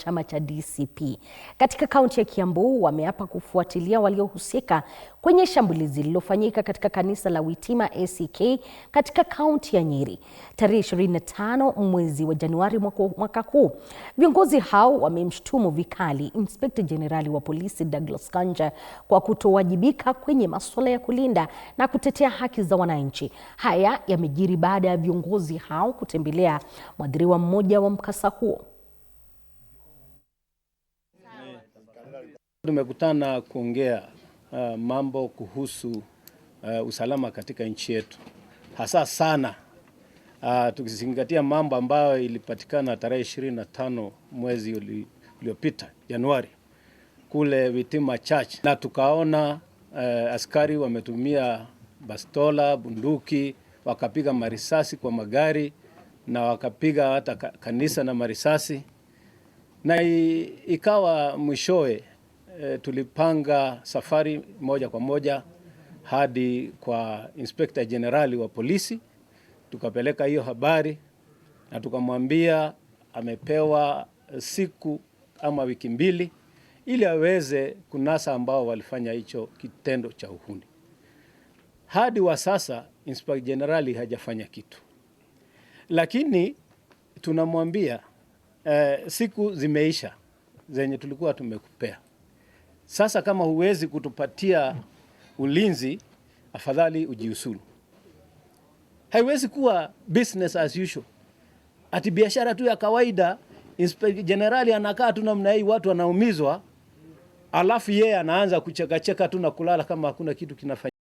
chama cha DCP. Katika kaunti ya Kiambu wameapa kufuatilia waliohusika kwenye shambulizi lililofanyika katika kanisa la Witima ACK katika kaunti ya Nyeri tarehe 25 mwezi wa Januari mwaka huu. Viongozi hao wamemshtumu vikali Inspekta Jenerali wa polisi Douglas Kanja kwa kutowajibika kwenye masuala ya kulinda na kutetea haki za wananchi. Haya yamejiri baada ya viongozi hao kutembelea mwathiriwa mmoja wa mkasa huo. Tumekutana kuongea mambo kuhusu usalama katika nchi yetu, hasa sana tukizingatia mambo ambayo ilipatikana tarehe 25 mwezi uliopita Januari kule Witima Church, na tukaona askari wametumia bastola, bunduki, wakapiga marisasi kwa magari na wakapiga hata kanisa na marisasi, na ikawa mwishowe tulipanga safari moja kwa moja hadi kwa Inspekta Jenerali wa polisi. Tukapeleka hiyo habari na tukamwambia amepewa siku ama wiki mbili ili aweze kunasa ambao walifanya hicho kitendo cha uhuni. Hadi wa sasa Inspekta Jenerali hajafanya kitu, lakini tunamwambia siku zimeisha zenye tulikuwa tumekupea. Sasa kama huwezi kutupatia ulinzi, afadhali ujiusulu. Haiwezi kuwa business as usual. Ati biashara tu ya kawaida, Inspekta Jenerali anakaa tu namna hii, watu wanaumizwa, alafu yeye anaanza kucheka cheka tu na kulala kama hakuna kitu kinafanyika.